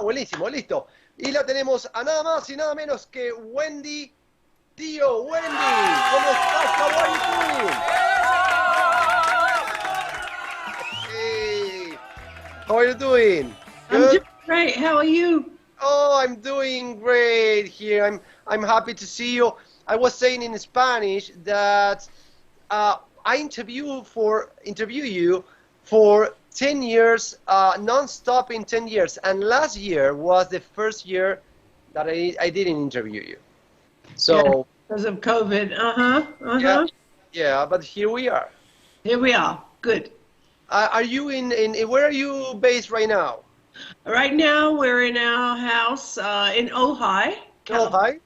buenísimo, listo. Y la tenemos a nada más y nada menos que Wendy Dio. Wendy, ¿cómo estás? How are you doing? Hey, how are you doing? Good? I'm doing great. How are you? Oh, I'm doing great here. I'm happy to see you. I was saying in Spanish that I interview you for 10 years, non-stop in 10 years. And last year was the first year that I didn't interview you. So yeah, because of COVID. Yeah, but here we are. Here we are. Good. Are you in where are you based right now? Right now we're in our house in Ojai, Ojai?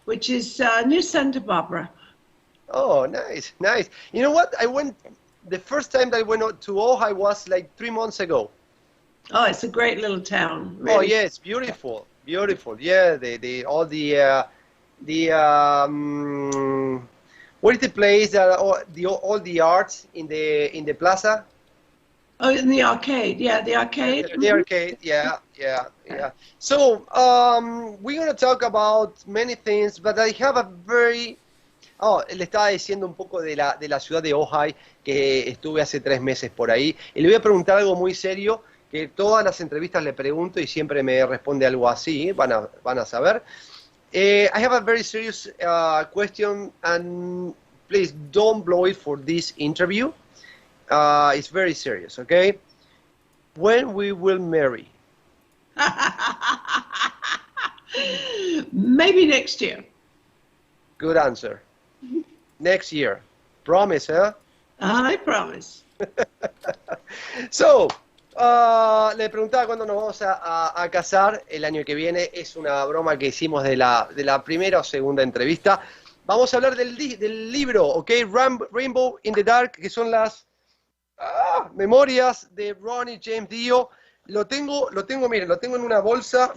which is near Santa Barbara. Oh, nice, nice. You know what? The first time that I went to Ojai was like 3 months ago. Oh, it's a great little town. Really. Oh, yeah, it's beautiful, beautiful. Yeah, what is the place that all the arts in the plaza? Oh, in the arcade. Yeah, the arcade. The arcade. Yeah. So we're gonna talk about many things, but I have a very le estaba diciendo un poco de la ciudad de Ojai, que estuve hace 3 meses por ahí, y le voy a preguntar algo muy serio, que todas las entrevistas le pregunto y siempre me responde algo así, van a saber. I have a very serious question, and please don't blow it for this interview. It's very serious, okay? When we will marry? Maybe next year. Good answer. Next year. Promise, huh? I promise. So, le preguntaba cuándo nos vamos a casar el año que viene. Es una broma que hicimos de la primera o segunda entrevista. Vamos a hablar del libro, ¿ok? Rainbow in the Dark, que son las memorias de Ronnie James Dio. Lo tengo, miren, lo tengo en una bolsa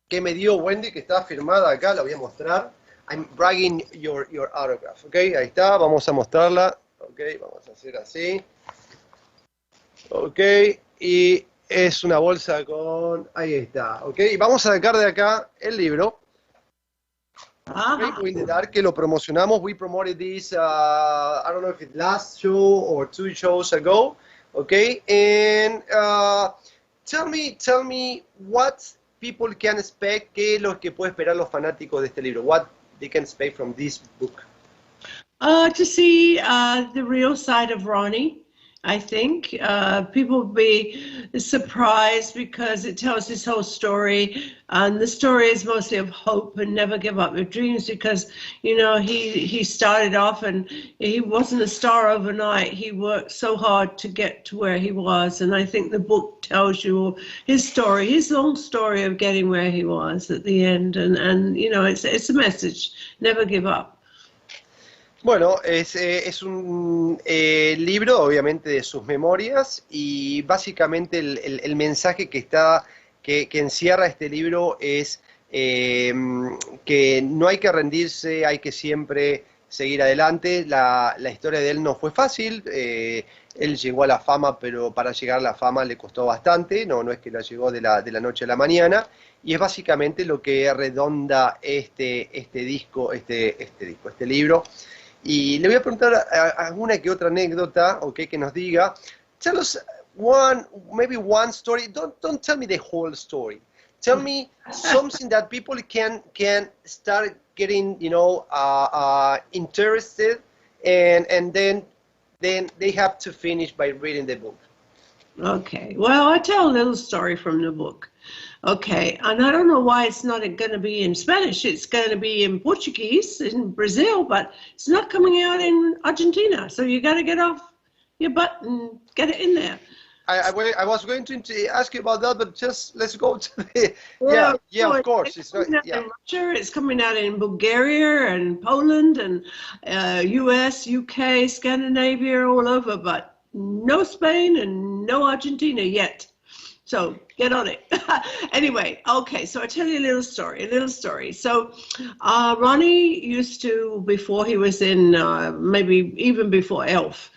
que me dio Wendy, que está firmada acá, la voy a mostrar. I'm bragging your autograph, ¿ok? Ahí está, vamos a mostrarla. Ok, vamos a hacer así. Ok, y es una bolsa con... Ahí está, ok. Y vamos a sacar de acá el libro. Rainbow in the Dark, que lo promocionamos. We promoted this, I don't know if it last show or 2 shows ago. Okay, and tell me what people can expect, qué es lo que puede esperar los fanáticos de este libro. What they can expect from this book. To see the real side of Ronnie. I think people will be surprised because it tells his whole story, and the story is mostly of hope and never give up your dreams, because you know he started off and he wasn't a star overnight. He worked so hard to get to where he was, and I think the book tells you his story, his long story of getting where he was at the end, and you know it's a message: never give up. Bueno, es un libro, obviamente, de sus memorias, y básicamente el mensaje que encierra este libro es que no hay que rendirse, hay que siempre seguir adelante. La historia de él no fue fácil, él llegó a la fama, pero para llegar a la fama le costó bastante, no es que la llegó de la noche a la mañana, y es básicamente lo que redonda este libro. Y le voy a preguntar alguna que otra anécdota, okay, que nos diga. Tell us maybe one story. Don't tell me the whole story. Tell me something that people can start getting, interested, and then they have to finish by reading the book. Okay. Well, I tell a little story from the book. Okay, and I don't know why it's not going to be in Spanish. It's going to be in Portuguese in Brazil, but it's not coming out in Argentina. So you got to get off your butt and get it in there. I was going to ask you about that, but just let's go to the... Of course. It's coming out in Russia, it's coming out in Bulgaria and Poland and US, UK, Scandinavia, all over, but no Spain and no Argentina yet. So get on it. Anyway, okay, so I tell you a little story. So Ronnie used to, before he was in, maybe even before Elf,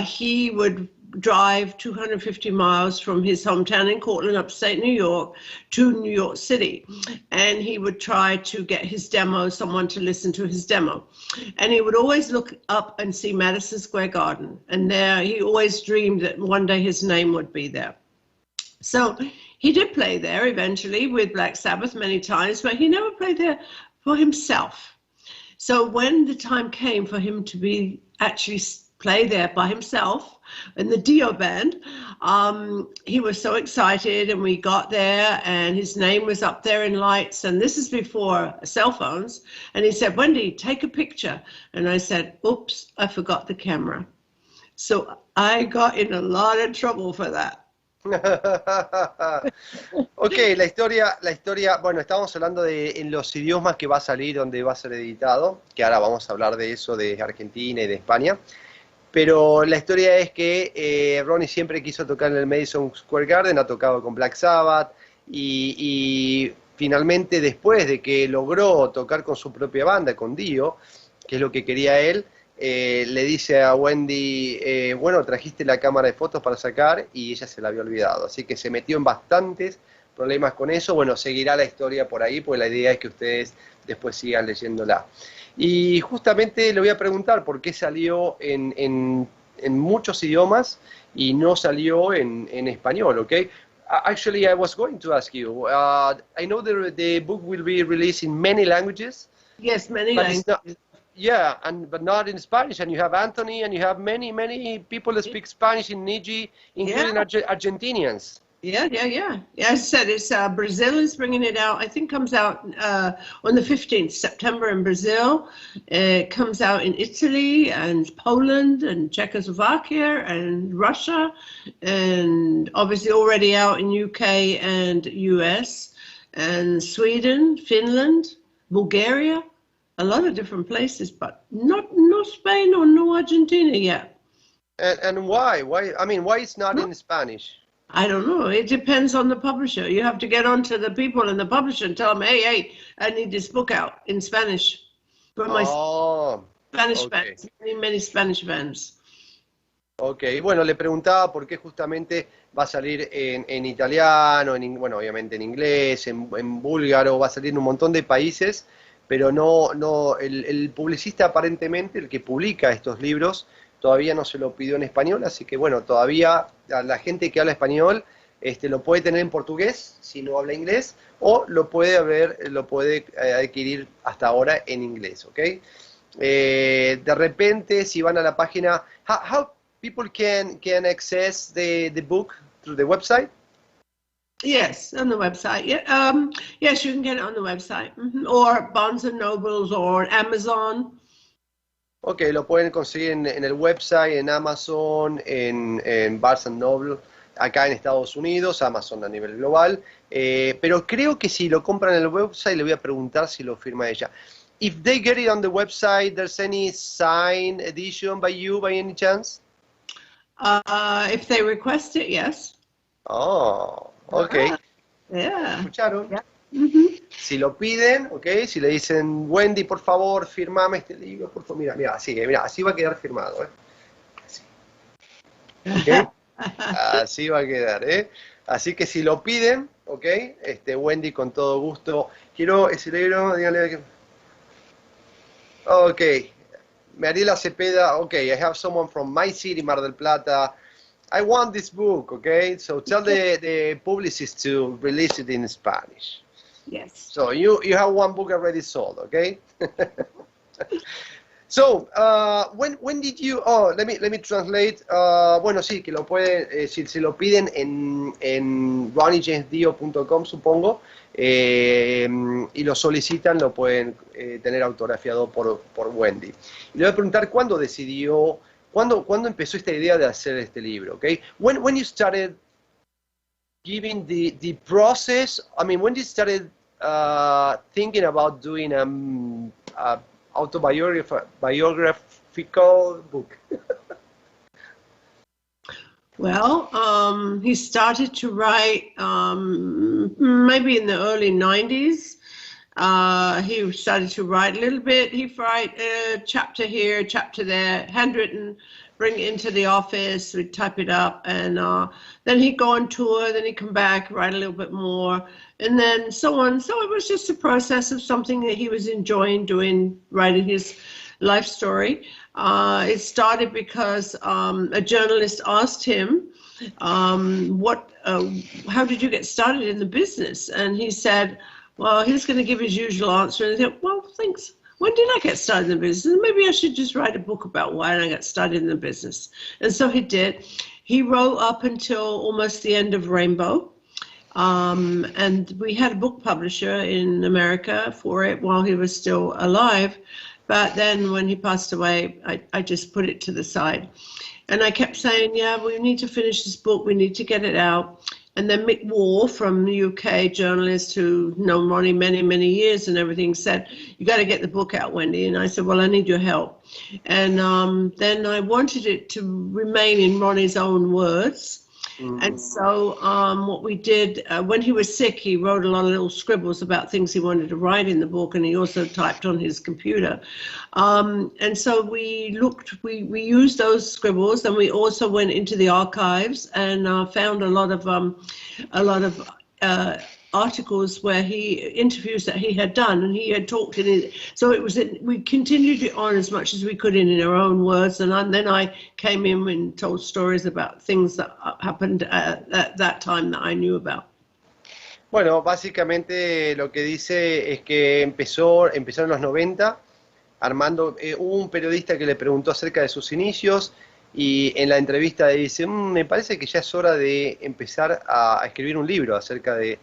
he would drive 250 miles from his hometown in Cortland, upstate New York, to New York City. And he would try to get his demo, someone to listen to his demo. And he would always look up and see Madison Square Garden. And there, he always dreamed that one day his name would be there. So he did play there eventually with Black Sabbath many times, but he never played there for himself. So when the time came for him to be actually play there by himself in the Dio band, he was so excited, and we got there and his name was up there in lights, and this is before cell phones, and he said, "Wendy, take a picture." And I said, "Oops, I forgot the camera." So I got in a lot of trouble for that. Ok, la historia, bueno, estamos hablando de en los idiomas que va a salir, donde va a ser editado, que ahora vamos a hablar de eso, de Argentina y de España, pero la historia es que Ronnie siempre quiso tocar en el Madison Square Garden, ha tocado con Black Sabbath, y finalmente después de que logró tocar con su propia banda, con Dio, que es lo que quería él, le dice a Wendy, bueno, trajiste la cámara de fotos para sacar, y ella se la había olvidado, así que se metió en bastantes problemas con eso. Bueno, seguirá la historia por ahí, pues la idea es que ustedes después sigan leyéndola. Y justamente le voy a preguntar por qué salió en muchos idiomas y no salió en español, ¿ok? Actually, I was going to ask you, I know the book will be released in many languages. Yes, many but languages. Yeah, but not in Spanish. And you have Anthony, and you have many people that speak Spanish in Niji, including Argentinians. Yeah. As I said, it's Brazil is bringing it out. I think comes out on the 15th September in Brazil. It comes out in Italy and Poland and Czechoslovakia and Russia, and obviously already out in UK and US and Sweden, Finland, Bulgaria. A lot of different places, but not Spain or no Argentina yet. And why? I mean, why it's not in Spanish? I don't know. It depends on the publisher. You have to get on to the people in the publisher and tell them, hey, I need this book out in Spanish for my Spanish fans, many Spanish fans. Ok, bueno, le preguntaba por qué justamente va a salir en italiano, bueno, obviamente en inglés, en búlgaro, va a salir en un montón de países, pero no, el publicista aparentemente, el que publica estos libros, todavía no se lo pidió en español, así que bueno, todavía a la gente que habla español lo puede tener en portugués, si no habla inglés, o lo puede adquirir hasta ahora en inglés, ¿ok? De repente, si van a la página, how people can access the book through the website? Yes, on the website. Yeah. Yes, you can get it on the website, or Barnes and Nobles or Amazon. Ok, lo pueden conseguir en el website, en Amazon, en Barnes and Noble, acá en Estados Unidos, Amazon a nivel global. Pero creo que si lo compran en el website, le voy a preguntar si lo firma ella. If they get it on the website, there's any signed edition by you, by any chance? If they request it, yes. Oh, ok. Yeah. ¿Escucharon? Yeah. Si lo piden, ok, si le dicen, Wendy, por favor, firmame este libro, por favor, mira, así va a quedar firmado, así. Okay. Así va a quedar, Así que si lo piden, ok, Wendy con todo gusto, quiero ese libro, díganle que... Ok, Mariela Cepeda, ok, I have someone from my city, Mar del Plata, I want this book, okay, so tell the publicist to release it in Spanish. Yes. So you have one book already sold, okay? So when did you? Oh, let me translate. Bueno, sí, que lo pueden, si se lo piden en ronniesdio.com, supongo, y lo solicitan, lo pueden tener autografiado por Wendy. Y le voy a preguntar cuándo decidió, cuándo empezó esta idea de hacer este libro, okay? When you started giving the process, I mean, when you started thinking about doing autobiographical book? Well, he started to write maybe in the early 90s. He started to write a little bit. He'd write a chapter here, a chapter there, handwritten bring it into the office, we'd type it up, and then he'd go on tour, then he'd come back, write a little bit more, and then so on. So it was just a process of something that he was enjoying doing, writing his life story. It started because a journalist asked him, how did you get started in the business? And he said, well, he was going to give his usual answer, and he said, well, thanks. When did I get started in the business? Maybe I should just write a book about why I got started in the business. And so he did. He wrote up until almost the end of Rainbow. And we had a book publisher in America for it while he was still alive. But then when he passed away, I just put it to the side. And I kept saying, yeah, we need to finish this book. We need to get it out. And then Mick Wall, from the UK, journalist who known Ronnie many, many years and everything, said, you got to get the book out, Wendy. And I said, well, I need your help. And then I wanted it to remain in Ronnie's own words. And so what we did, when he was sick, he wrote a lot of little scribbles about things he wanted to write in the book, and he also typed on his computer. And so we used those scribbles, and we also went into the archives and found a lot of articles where interviews that he had done, and he had talked in it. So we continued it on as much as we could in our own words, and then I came in and told stories about things that happened at that time that I knew about. Bueno, básicamente lo que dice es que empezó en los 90, Armando, hubo un periodista que le preguntó acerca de sus inicios, y en la entrevista dice, me parece que ya es hora de empezar a escribir un libro acerca de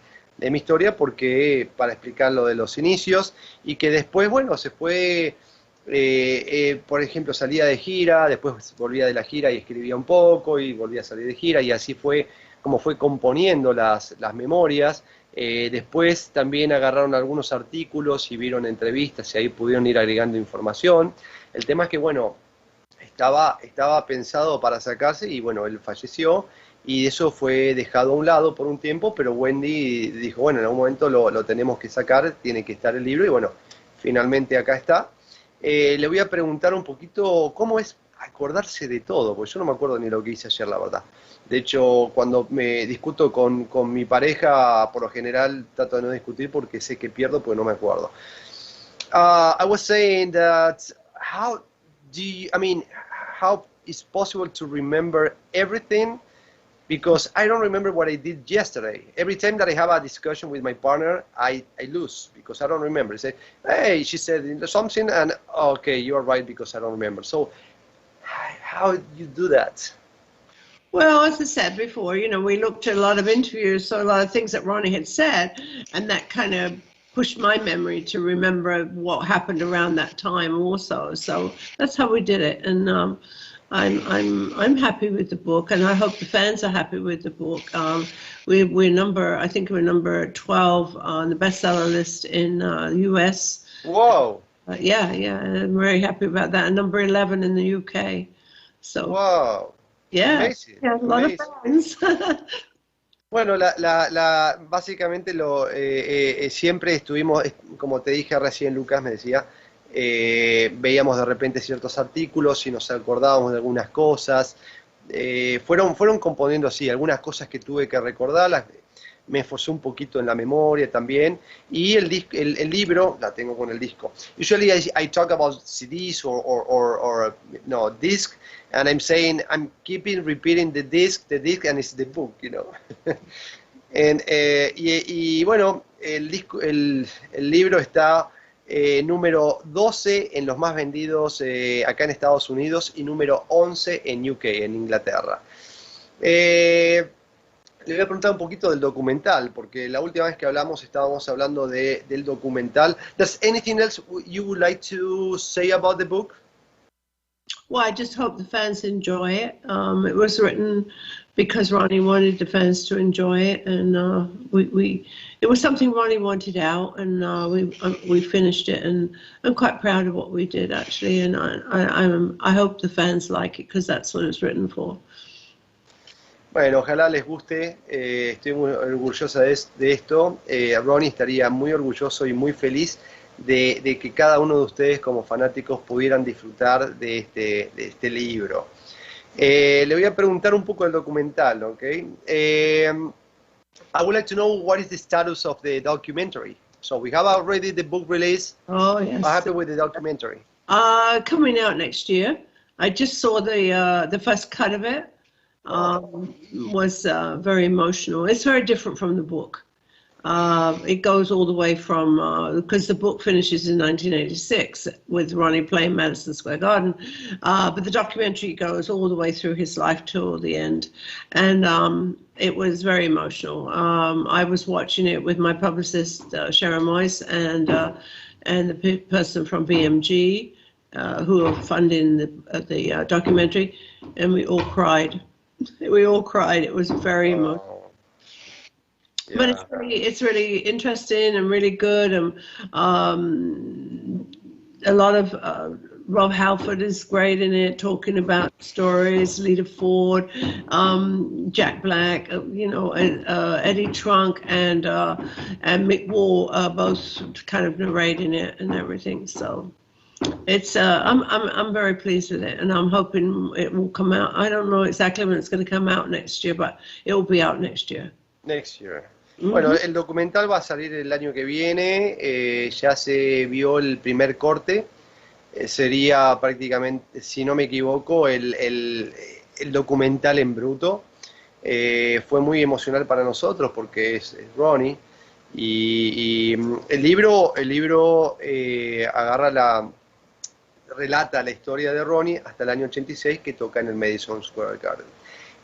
mi historia, porque para explicar lo de los inicios, y que después, bueno, se fue, por ejemplo, salía de gira, después volvía de la gira y escribía un poco, y volvía a salir de gira, y así fue como fue componiendo las memorias. Después también agarraron algunos artículos y vieron entrevistas, y ahí pudieron ir agregando información. El tema es que, bueno, estaba pensado para sacarse, y bueno, él falleció, y eso fue dejado a un lado por un tiempo, pero Wendy dijo, bueno, en algún momento lo tenemos que sacar, tiene que estar el libro, y bueno, finalmente acá está. Le voy a preguntar un poquito cómo es acordarse de todo, porque yo no me acuerdo ni lo que hice ayer, la verdad. De hecho, cuando me discuto con mi pareja, por lo general trato de no discutir porque sé que pierdo, porque no me acuerdo. I was saying that how is possible to remember everything? Because I don't remember what I did yesterday. Every time that I have a discussion with my partner, I lose because I don't remember. I say, hey, she said something, and okay, you are right because I don't remember. So how do you do that? Well, as I said before, we looked at a lot of interviews, so a lot of things that Ronnie had said, and that kind of pushed my memory to remember what happened around that time also. So that's how we did it, and I'm happy with the book, and I hope the fans are happy with the book. I think we're number 12 on the bestseller list in the US. Whoa! Yeah, I'm very happy about that. And number 11 in the UK. So. Wow! Yeah, Amazing. Yeah, a lot of fans. Bueno, básicamente siempre estuvimos, como te dije recién, Lucas me decía, veíamos de repente ciertos artículos y nos acordábamos de algunas cosas. Fueron componiendo así, algunas cosas que tuve que recordarlas, me esforcé un poquito en la memoria también, y el libro, la tengo con el disco. Usually I talk about CDs or no, disc, and I'm saying, I'm keeping repeating the disc, and it's the book, y bueno, el libro está número 12 en los más vendidos acá en Estados Unidos, y número 11 en UK, en Inglaterra. Le voy a preguntar un poquito del documental, porque la última vez que hablamos estábamos hablando del documental. Does anything else you would like to say about the book? Well, I just hope the fans enjoy it. It was written because Ronnie wanted the fans to enjoy it, and it was something Ronnie wanted out, and we finished it, and I'm quite proud of what we did actually, and I hope the fans like it because that's what it's written for. Bueno, ojalá les guste, estoy muy orgullosa de esto. Ronnie estaría muy orgulloso y muy feliz de que cada uno de ustedes como fanáticos pudieran disfrutar de este libro. Le voy a preguntar un poco del documental, ¿ok? I would like to know what is the status of the documentary. So we have already the book release. Oh, What yes. happened with the documentary? Coming out next year. I just saw the first cut of it. Was very emotional. It's very different from the book. It goes all the way from, because the book finishes in 1986 with Ronnie playing Madison Square Garden, but the documentary goes all the way through his life till the end, and it was very emotional. I was watching it with my publicist, Sharon Moyes, and the person from BMG, who are funding the documentary, and we all cried. We all cried. It was very emotional. Yeah. But it's really interesting and really good, and a lot of Rob Halford is great in it, talking about stories. Lita Ford, Jack Black, Eddie Trunk, and Mick Wall both kind of narrating it and everything. So it's I'm very pleased with it, and I'm hoping it will come out. I don't know exactly when it's going to come out next year, but it will be out next year. Next year. Bueno, el documental va a salir el año que viene, ya se vio el primer corte, sería prácticamente, si no me equivoco, el documental en bruto. Fue muy emocional para nosotros porque es Ronnie, y el libro relata la historia de Ronnie hasta el año 86, que toca en el Madison Square Garden.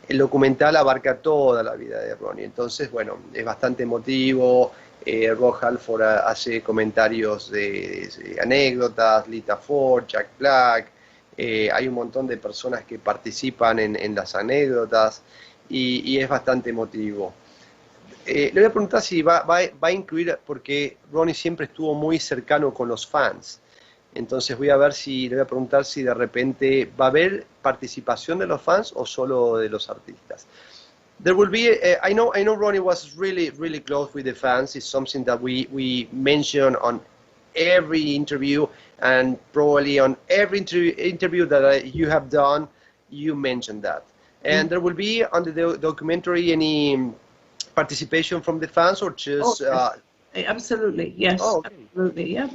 El documental abarca toda la vida de Ronnie, entonces, bueno, es bastante emotivo. Rob Halford hace comentarios de anécdotas, Lita Ford, Jack Black, hay un montón de personas que participan en las anécdotas, y es bastante emotivo. Le voy a preguntar si va a incluir, porque Ronnie siempre estuvo muy cercano con los fans. Entonces le voy a preguntar si de repente va a haber participación de los fans o solo de los artistas. There will be, I know Ronnie was really close with the fans. It's something that we mention on every interview, and probably on every interview that you have done, you mentioned that. And there will be on the documentary any participation from the fans, or just... Absolutely, yes. Oh, okay. Absolutely, yeah.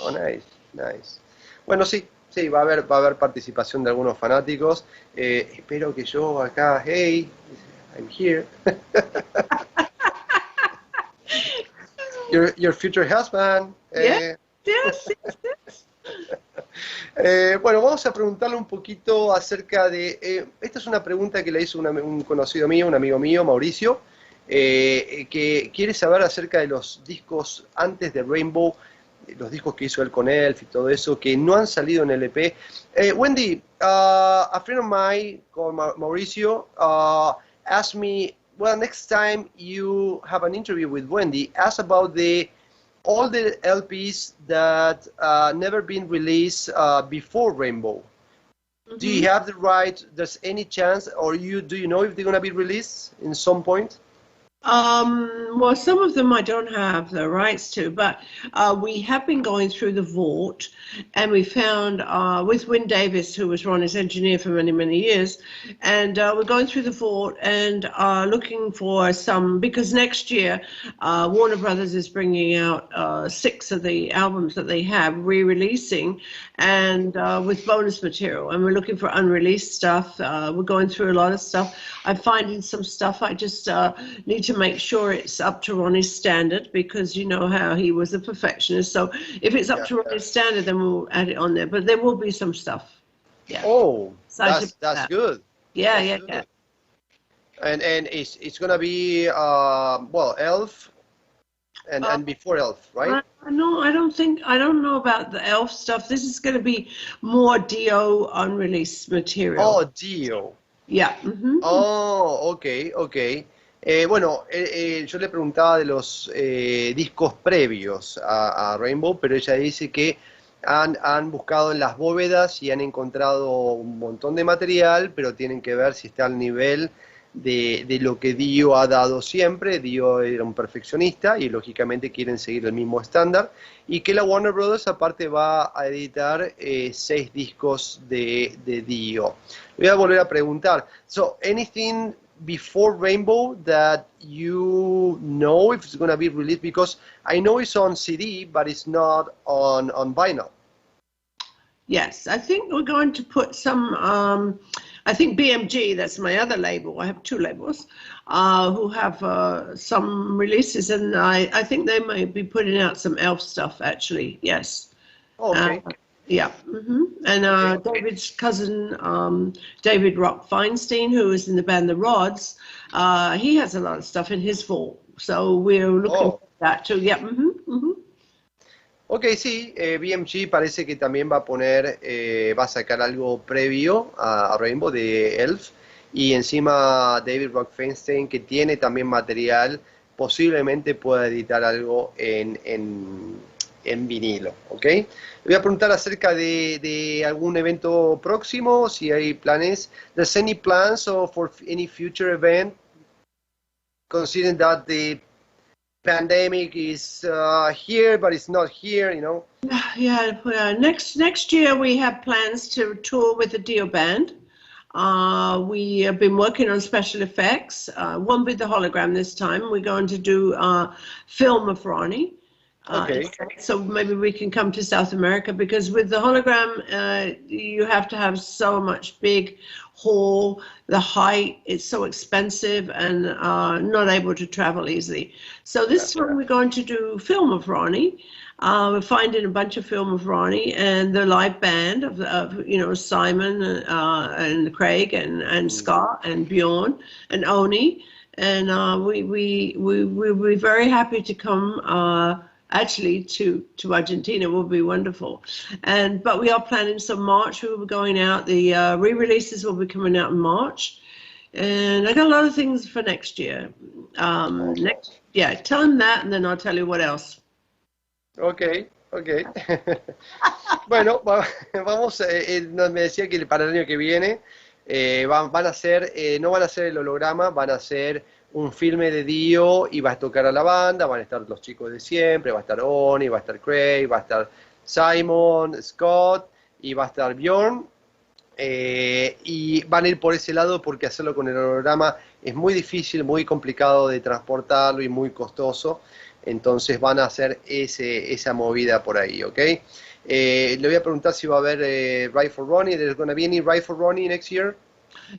Oh, nice. Bueno, sí, va a haber participación de algunos fanáticos. Espero que yo acá, hey, I'm here. your future husband. Yes. Bueno, vamos a preguntarle un poquito acerca de... esta es una pregunta que le hizo un conocido mío, un amigo mío, Mauricio, que quiere saber acerca de los discos antes de Rainbow, los discos que hizo él con Elf y todo eso, que no han salido en LP. Wendy, a friend of mine called Mauricio asked me, well, next time you have an interview with Wendy, ask about all the LPs that never been released before Rainbow. Do you have the right, there's any chance, or do you know if they're going to be released in some point? Well, some of them I don't have the rights to, but we have been going through the vault, and we found with Wyn Davis, who was Ronnie's engineer for many years, and we're going through the vault and looking for some, because next year Warner Brothers is bringing out 6 of the albums that they have re-releasing, and with bonus material, and we're looking for unreleased stuff. We're going through a lot of stuff. I'm finding some stuff. I just need to make sure it's up to Ronnie's standard, because you know how he was a perfectionist. So if it's up to Ronnie's standard, then we'll add it on there. But there will be some stuff. Yeah. Oh, that's good. Yeah, that's good. And it's gonna be well, Elf and before Elf, right? No, I don't know about the Elf stuff. This is going to be more Dio unreleased material. Oh, Dio. Yeah. Oh, okay. Bueno, yo le preguntaba de los discos previos a Rainbow, pero ella dice que han buscado en las bóvedas y han encontrado un montón de material, pero tienen que ver si está al nivel de lo que Dio ha dado siempre. Dio era un perfeccionista y lógicamente quieren seguir el mismo estándar, y que la Warner Brothers aparte va a editar 6 discos de Dio. Voy a volver a preguntar, so anything before Rainbow that you know if it's going to be released, because I know it's on CD but it's not on vinyl. Yes, I think we're going to put some, I think BMG, that's my other label, I have 2 labels, who have some releases, and I think they may be putting out some Elf stuff, actually, yes. Okay. Yeah. And Okay. David's cousin, David Rock Feinstein, who is in the band The Rods, he has a lot of stuff in his vault, so we're looking for that too. Yeah. Ok, sí, BMG parece que también va a poner, va a sacar algo previo a Rainbow de Elf, y encima David Rock Feinstein, que tiene también material, posiblemente pueda editar algo en vinilo, ¿ok? Le voy a preguntar acerca de algún evento próximo, si hay planes. There's any plans or for any future event, considering that the pandemic is here, but it's not here, you know? Yeah. Next year we have plans to tour with the Dio band. We have been working on special effects. Won't be the hologram this time. We're going to do film of Ronnie. Okay. So maybe we can come to South America, because with the hologram, you have to have so much big hall, the height, it's so expensive, and not able to travel easily. So this time we're going to do film of Ronnie. We're finding a bunch of film of Ronnie and the live band of you know, Simon and Craig and Scott and Bjorn and Oni, and we'll be very happy to come. Actually, to Argentina will be wonderful, but we are planning some March. We will be going out. The re-releases will be coming out in March, and I got a lot of things for next year. Tell him that, and then I'll tell you what else. Okay. Bueno, vamos, me decía que para el año que viene van a hacer, no van a hacer el holograma, van a hacer un filme de Dio y va a tocar a la banda, van a estar los chicos de siempre, va a estar Ronnie, va a estar Craig, va a estar Simon, Scott y va a estar Bjorn, y van a ir por ese lado porque hacerlo con el holograma es muy difícil, muy complicado de transportarlo y muy costoso, entonces van a hacer esa movida por ahí, ¿ok? Le voy a preguntar si va a haber Ride for Ronnie. There's going to be any Ride for Ronnie next year?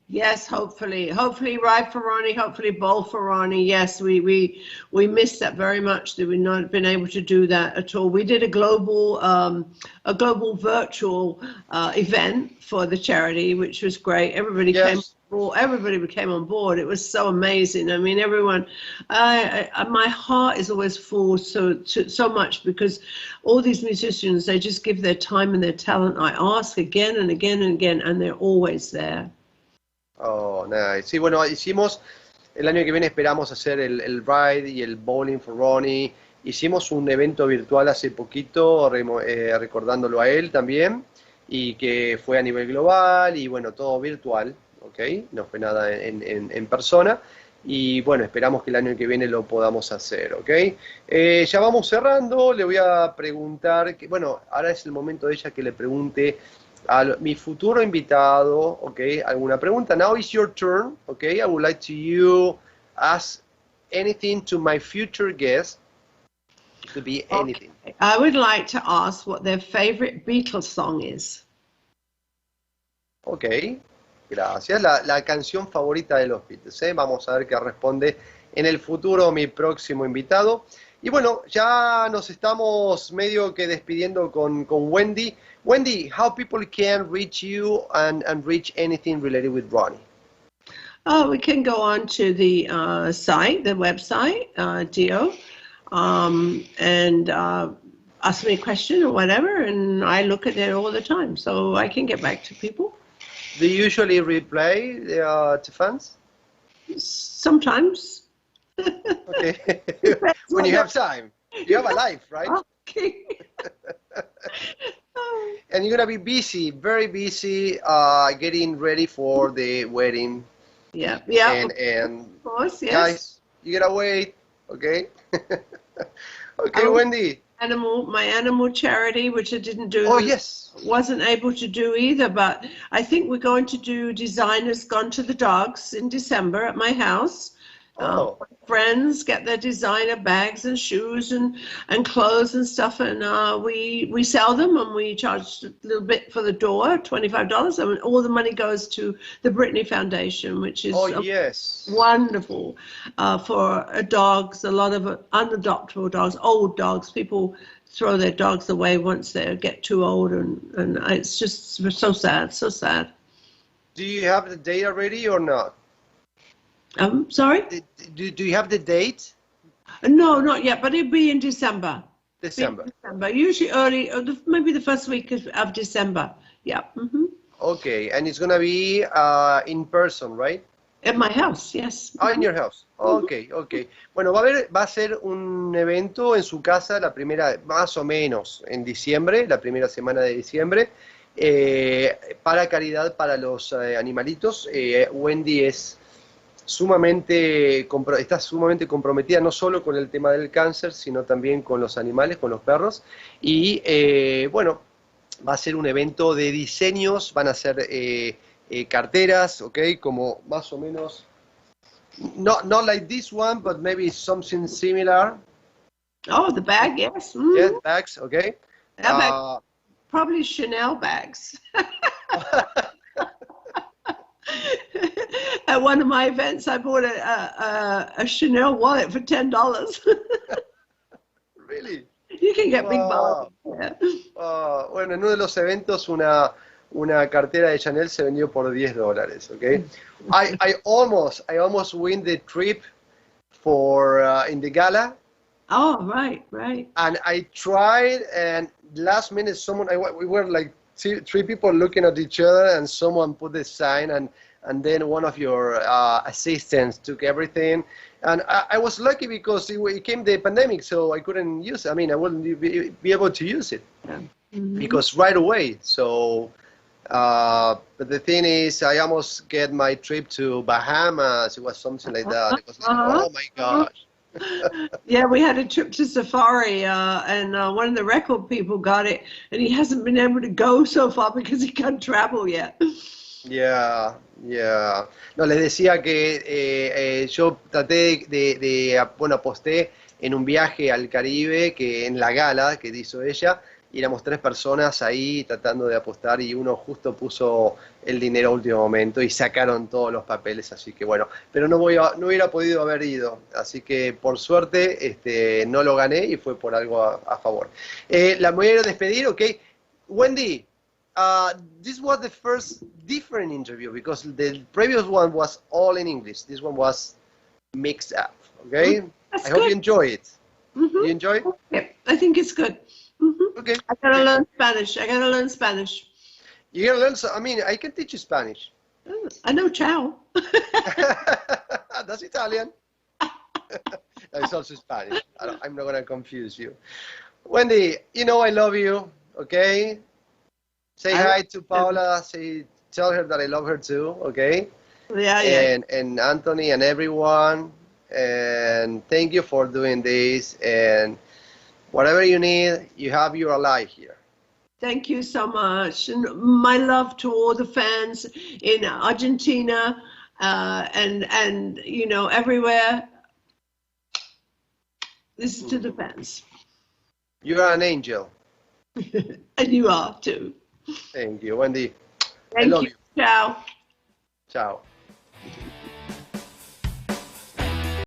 Yes, hopefully Ride for Ronnie, hopefully Bowl for Ronnie. Yes, we missed that very much, that we've not been able to do that at all. We did a global virtual event for the charity, which was great. Everybody came. Everybody came on board. It was so amazing. I mean, everyone. My heart is always full so much, because all these musicians, they just give their time and their talent. I ask again and again and again, and they're always there. Oh, nice. Sí, bueno, hicimos, el año que viene esperamos hacer el Ride y el Bowling for Ronnie. Hicimos un evento virtual hace poquito, recordándolo a él también, y que fue a nivel global, y bueno, todo virtual, ¿ok? No fue nada en persona, y bueno, esperamos que el año que viene lo podamos hacer, ¿ok? Ya vamos cerrando, le voy a preguntar, bueno, ahora es el momento de ella que le pregunte a mi futuro invitado, okay, alguna pregunta. Now is your turn, okay? I would like to ask anything to my future guest. It could be anything. Okay. I would like to ask what their favorite Beatles song is. Ok, gracias. La canción favorita de los Beatles, ¿eh? Vamos a ver qué responde en el futuro mi próximo invitado. Y bueno, ya nos estamos medio que despidiendo con Wendy. Wendy, how people can reach you and reach anything related with Ronnie? We can go on to the site, the website, Dio, and ask me a question or whatever, and I look at it all the time, so I can get back to people. Do you usually reply to fans? Sometimes. Okay. When you have time. You have a life, right? Okay. And you're going to be busy, very busy, getting ready for the wedding. Yeah, yeah. And Of course, yes. guys, you gotta wait, okay? Okay, Oh, Wendy. my animal charity, which I didn't do. Oh, yes. Wasn't able to do either, but I think we're going to do Designers Gone to the Dogs in December at my house. Oh, Friends get their designer bags and shoes and clothes and stuff, and we sell them, and we charge a little bit for the door, $25, and all the money goes to the Brittany Foundation, which is oh, yes. wonderful for dogs. A lot of unadoptable dogs, old dogs. People throw their dogs away once they get too old, and it's just so sad, so sad. Do you have the date already or not? Sorry? Do you have the date? No, not yet, but it'll be in December. December. Usually early, maybe the first week of December. Yeah. Mm-hmm. Okay, and it's gonna be in person, right? At my house, yes. Ah, in your house. Okay, okay. Bueno, va a ser un evento en su casa más o menos en diciembre, la primera semana de diciembre, para caridad para los animalitos. Wendy está sumamente comprometida no solo con el tema del cáncer, sino también con los animales, con los perros. Y bueno, va a ser un evento de diseños, van a ser carteras, ¿ok? Como más o menos, not like this one, but maybe something similar. Oh, the bag, yes. Mm-hmm. Yeah, bags, okay. Bag, probably Chanel bags. At one of my events, I bought a Chanel wallet for $10. Really? You can get big bargains. Yeah. Bueno, en uno de los eventos una cartera de Chanel se vendió por $10, okay? I almost win the trip for in the gala. Oh, right, right. And I tried, and last minute we were like three people looking at each other, and someone put the sign, and then one of your assistants took everything. And I was lucky because it came the pandemic, so I couldn't use it. I mean, I wouldn't be able to use it because right away. So, but the thing is, I almost get my trip to Bahamas. It was something like that. It was like, oh my gosh. Yeah, we had a trip to Safari, and one of the record people got it, and he hasn't been able to go so far because he can't travel yet. Yeah, yeah. No, les decía que yo traté bueno, aposté en un viaje al Caribe, que en la gala que hizo ella, y éramos 3 personas ahí tratando de apostar, y uno justo puso el dinero a último momento y sacaron todos los papeles, así que bueno, pero no hubiera podido haber ido, así que por suerte no lo gané y fue por algo a favor. La voy a despedir, ¿ok? Wendy, this was the first different interview because the previous one was all in English. This one was mixed up, okay? I hope you enjoy it. You enjoy it? Yeah, I think it's good. Okay. I gotta learn Spanish. You gotta learn, I mean, I can teach you Spanish. I know ciao. That's Italian. It's also Spanish. I'm not gonna confuse you. Wendy, you know I love you, okay? Say hi to Paula. Tell her that I love her too, okay? Yeah, yeah. And Anthony and everyone. And thank you for doing this. And whatever you need, you have your ally here. Thank you so much. And my love to all the fans in Argentina and you know, everywhere. This is to the fans. You are an angel. And you are too. Thank you, Wendy. Thank I love you. you. Ciao. Ciao.